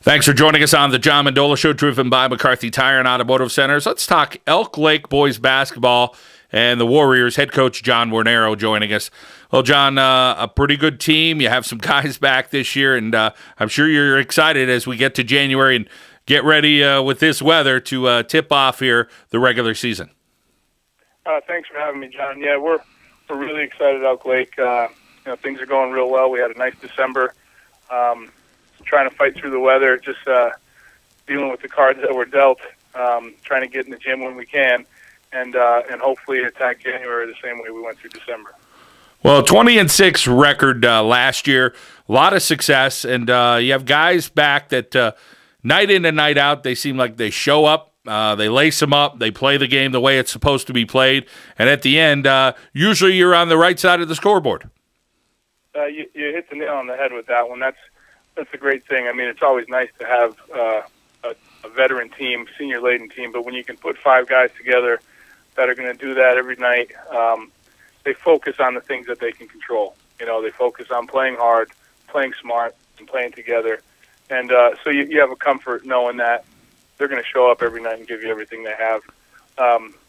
Thanks for joining us on the John Mendola Show, driven by McCarthy Tire and Automotive Centers. Let's talk Elk Lake boys basketball and the Warriors. Head coach John Warnero joining us. Well, John, a pretty good team. You have some guys back this year, and I'm sure you're excited as we get to January and get ready with this weather to tip off here the regular season. Thanks for having me, John. Yeah, we're really excited at Elk Lake. Things are going real well. We had a nice December. Trying to fight through the weather, just dealing with the cards that were dealt, trying to get in the gym when we can, and hopefully attack January the same way we went through December. Well, 20-6 record last year, a lot of success, and you have guys back that night in and night out, they seem like they show up, they lace them up, they play the game the way it's supposed to be played, and at the end, usually you're on the right side of the scoreboard. You hit the nail on the head with that one. That's a great thing. I mean, it's always nice to have a veteran team, senior-laden team, but when you can put 5 guys together that are going to do that every night, they focus on the things that they can control. They focus on playing hard, playing smart, and playing together. And so you have a comfort knowing that they're going to show up every night and give you everything they have.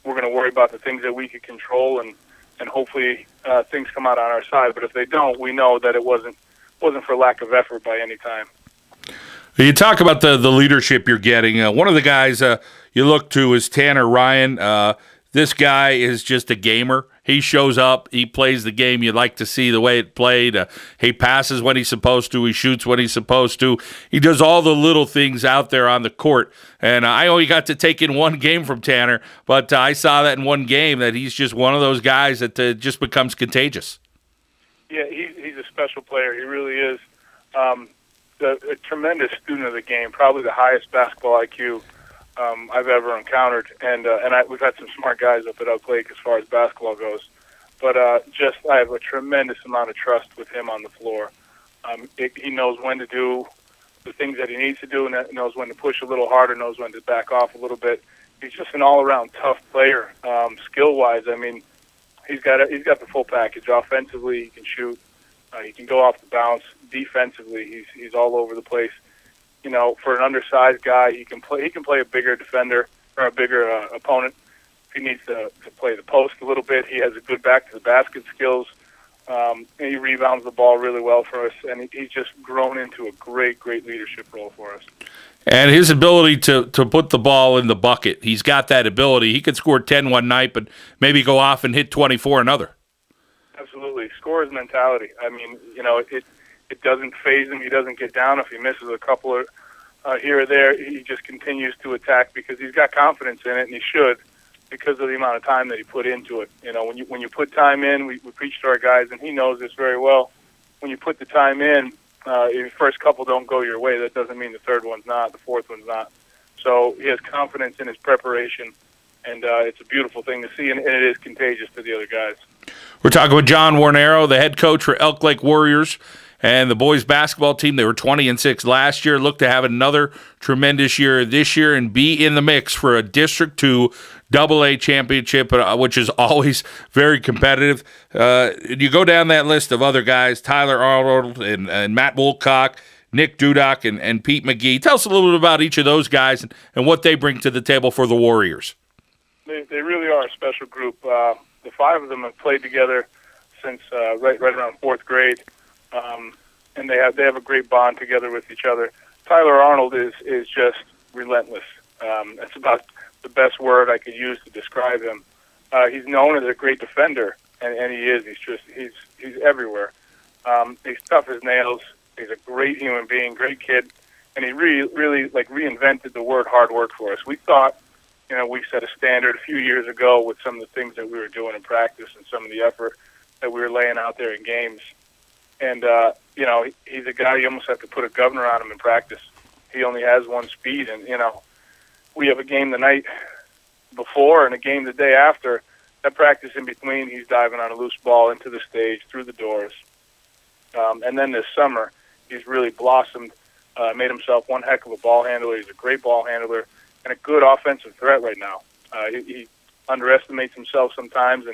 We're going to worry about the things that we can control, and hopefully things come out on our side. But if they don't, we know that it wasn't for lack of effort by any time. You talk about the leadership you're getting. One of the guys you look to is Tanner Ryan. This guy is just a gamer. He shows up. He plays the game you'd like to see the way it played. He passes when he's supposed to. He shoots when he's supposed to. He does all the little things out there on the court. And I only got to take in one game from Tanner, but I saw that in one game that he's just one of those guys that just becomes contagious. Yeah, he's a special player. He really is. A tremendous student of the game, probably the highest basketball IQ I've ever encountered. And we've had some smart guys up at Elk Lake as far as basketball goes. But I have a tremendous amount of trust with him on the floor. He knows when to do the things that he needs to do, and knows when to push a little harder, knows when to back off a little bit. He's just an all-around tough player. Skill-wise, I mean, he's got the full package. Offensively, he can shoot. He can go off the bounce. Defensively, he's all over the place. For an undersized guy, he can play a bigger defender or a bigger opponent. If he needs to play the post a little bit, he has a good back to the basket skills. He rebounds the ball really well for us, and he's just grown into a great leadership role for us. And his ability to put the ball in the bucket, he's got that ability. He could score 10 one night, but maybe go off and hit 24 another. Absolutely. Scorer's mentality. I mean, it doesn't faze him. He doesn't get down. If he misses a couple here or there, he just continues to attack because he's got confidence in it, and he should, because of the amount of time that he put into it. When you put time in, we preach to our guys, and he knows this very well. When you put the time in, if the first couple don't go your way, that doesn't mean the third one's not, the fourth one's not. So he has confidence in his preparation, and it's a beautiful thing to see, and it is contagious to the other guys. We're talking with John Warnero, the head coach for Elk Lake Warriors, and the boys basketball team. They were 20-6 last year. Look to have another tremendous year this year and be in the mix for a District 2 AA championship, which is always very competitive. You go down that list of other guys, Tyler Arnold and Matt Woolcock, Nick Dudok, and Pete McGee. Tell us a little bit about each of those guys and what they bring to the table for the Warriors. They really are a special group. The 5 of them have played together since right around 4th grade, and they have a great bond together with each other. Tyler Arnold is just relentless. That's about the best word I could use to describe him. He's known as a great defender, and he is. He's everywhere. He's tough as nails. He's a great human being, great kid, and he really reinvented the word hard work for us. We thought, we set a standard a few years ago with some of the things that we were doing in practice and some of the effort that we were laying out there in games. And, he's a guy you almost have to put a governor on him in practice. He only has one speed, and, we have a game the night before and a game the day after. That practice in between, he's diving on a loose ball into the stage, through the doors. And then this summer, he's really blossomed, made himself one heck of a ball handler. He's a great ball handler and a good offensive threat right now. He underestimates himself sometimes,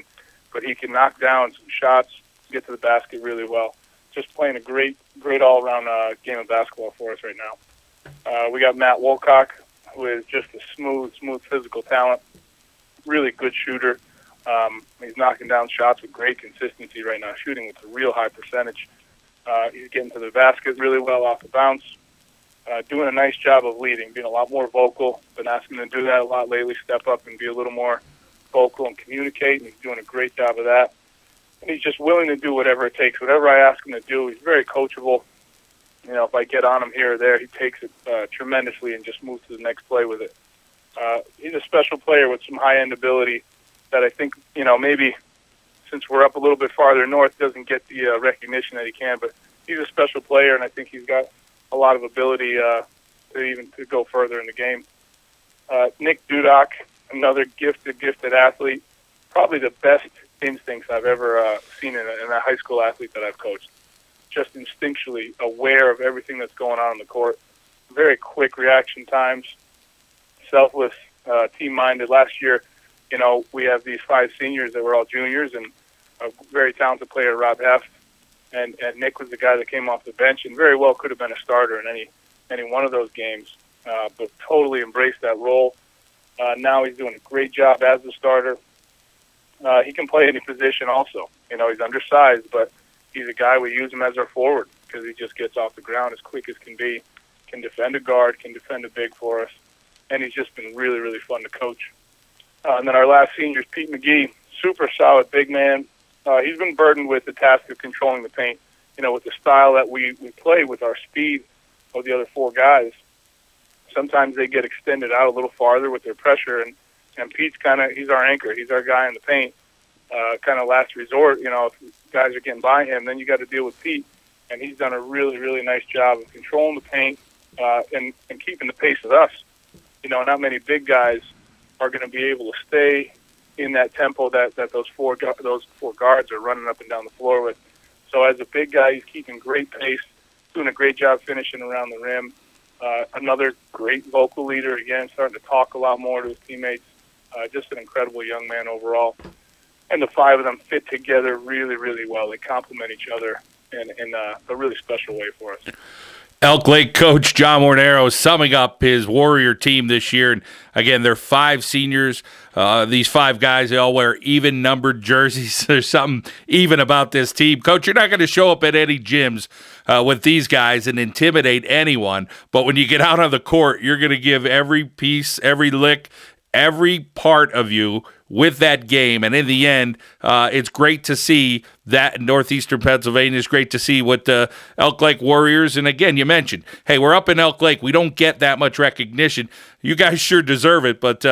but he can knock down some shots, get to the basket really well. Just playing a great all-around game of basketball for us right now. We got Matt Wolcock, who is just a smooth physical talent, really good shooter. He's knocking down shots with great consistency right now, shooting with a real high percentage. He's getting to the basket really well off the bounce, doing a nice job of leading, being a lot more vocal. Been asking him to do that a lot lately, step up and be a little more vocal and communicate, and he's doing a great job of that. And he's just willing to do whatever it takes, whatever I ask him to do. He's very coachable. You know, if I get on him here or there, he takes it tremendously and just moves to the next play with it. He's a special player with some high-end ability that I think, you know, maybe since we're up a little bit farther north, doesn't get the recognition that he can. But he's a special player, and I think he's got a lot of ability to go further in the game. Nick Dudok, another gifted athlete, probably the best instincts I've ever seen in a high school athlete that I've coached. Just instinctually aware of everything that's going on the court. Very quick reaction times, selfless, team-minded. Last year, you know, we have these 5 seniors that were all juniors, and a very talented player, Rob F. And Nick was the guy that came off the bench and very well could have been a starter in any one of those games, but totally embraced that role. Now he's doing a great job as the starter. He can play any position also. You know, he's undersized, but he's a guy, we use him as our forward because he just gets off the ground as quick as can be, can defend a guard, can defend a big for us, and he's just been really, really fun to coach. And then our last senior is Pete McGee, super solid big man. He's been burdened with the task of controlling the paint. You know, with the style that we play with our speed of the other 4 guys, sometimes they get extended out a little farther with their pressure, and Pete's he's our anchor. He's our guy in the paint, kind of last resort. You know, if guys are getting by him, then you got to deal with Pete, and he's done a really, really nice job of controlling the paint and keeping the pace with us. You know, not many big guys are going to be able to stay in that tempo that those four guards are running up and down the floor with. So as a big guy, he's keeping great pace, doing a great job finishing around the rim. Another great vocal leader, again, starting to talk a lot more to his teammates. Just an incredible young man overall. And the 5 of them fit together really, really well. They complement each other in a really special way for us. Elk Lake coach John Warnero summing up his Warrior team this year. And again, they're 5 seniors. These 5 guys, they all wear even-numbered jerseys. There's something even about this team. Coach, you're not going to show up at any gyms with these guys and intimidate anyone. But when you get out on the court, you're going to give every piece, every lick, every part of you with that game. And in the end, it's great to see that in northeastern Pennsylvania. It's great to see what the Elk Lake Warriors, and again, you mentioned, hey, we're up in Elk Lake. We don't get that much recognition. You guys sure deserve it. But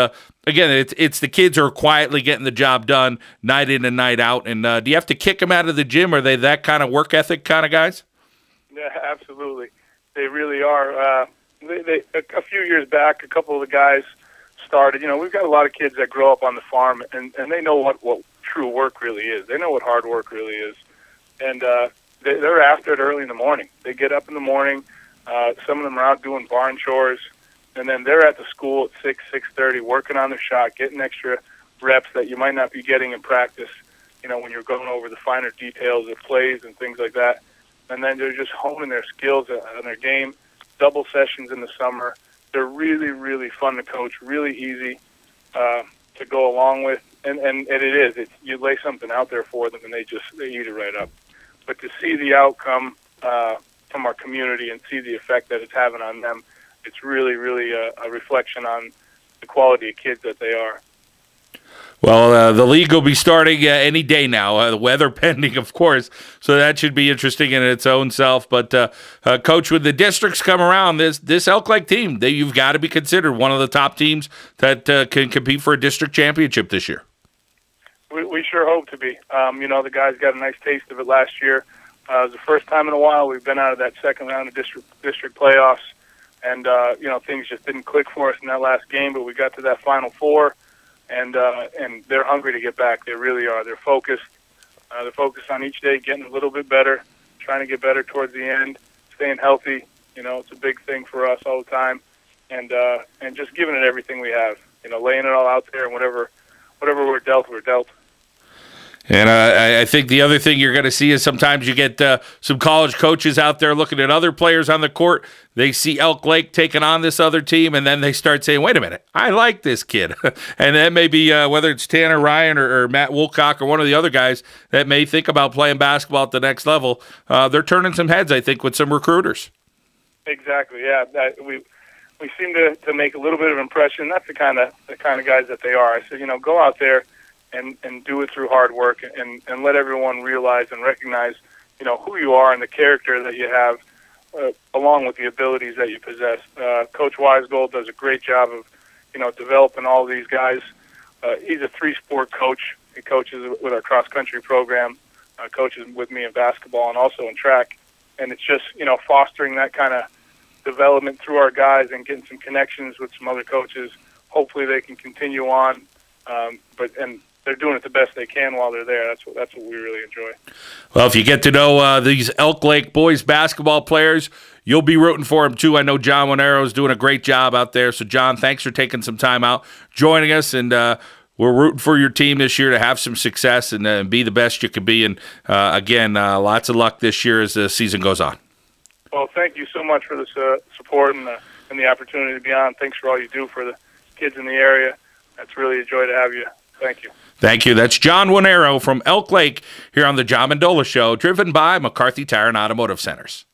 again, it's the kids who are quietly getting the job done night in and night out. And do you have to kick them out of the gym? Are they that kind of work ethic kind of guys? Yeah, absolutely. They really are. A few years back, a couple of the guys started. You know, we've got a lot of kids that grow up on the farm, and they know what true work really is. They know what hard work really is. And they're after it early in the morning. They get up in the morning. Some of them are out doing barn chores, and then they're at the school at 6:30 working on their shot, getting extra reps that you might not be getting in practice, you know, when you're going over the finer details of plays and things like that. And then they're just honing their skills on their game, double sessions in the summer. They're really, really fun to coach, really easy to go along with, and it is. You lay something out there for them, and they eat it right up. But to see the outcome from our community and see the effect that it's having on them, it's really, really a reflection on the quality of kids that they are. Well, the league will be starting any day now, the weather pending, of course, so that should be interesting in its own self. But, Coach, when the districts come around, this Elk Lake team, you've got to be considered one of the top teams that can compete for a district championship this year. We sure hope to be. You know, the guys got a nice taste of it last year. It was the first time in a while we've been out of that second round of district playoffs, and, you know, things just didn't click for us in that last game, but we got to that Final Four. And they're hungry to get back. They really are. They're focused. They're focused on each day getting a little bit better, trying to get better towards the end, staying healthy. You know, it's a big thing for us all the time, and just giving it everything we have. You know, laying it all out there, and whatever we're dealt, we're dealt. And I think the other thing you're going to see is sometimes you get some college coaches out there looking at other players on the court. They see Elk Lake taking on this other team, and then they start saying, wait a minute, I like this kid. And that may be whether it's Tanner Ryan or Matt Woolcock or one of the other guys that may think about playing basketball at the next level. They're turning some heads, I think, with some recruiters. Exactly, yeah. We seem to make a little bit of impression. That's the kind of guys that they are. I said, go out there and do it through hard work and let everyone realize and recognize, who you are and the character that you have, along with the abilities that you possess. Coach Wisegold does a great job of, developing all these guys. He's a 3-sport coach. He coaches with our cross-country program, coaches with me in basketball and also in track. And it's just, fostering that kind of development through our guys and getting some connections with some other coaches. Hopefully they can continue on, and they're doing it the best they can while they're there. That's what we really enjoy. Well, if you get to know these Elk Lake boys basketball players, you'll be rooting for them too. I know John Warnero is doing a great job out there. So, John, thanks for taking some time out, joining us, and we're rooting for your team this year to have some success and be the best you can be. And, again, lots of luck this year as the season goes on. Well, thank you so much for the support and the opportunity to be on. Thanks for all you do for the kids in the area. It's really a joy to have you. Thank you. Thank you. That's John Warnero from Elk Lake here on the John Mendola Show, driven by McCarthy Tire and Automotive Centers.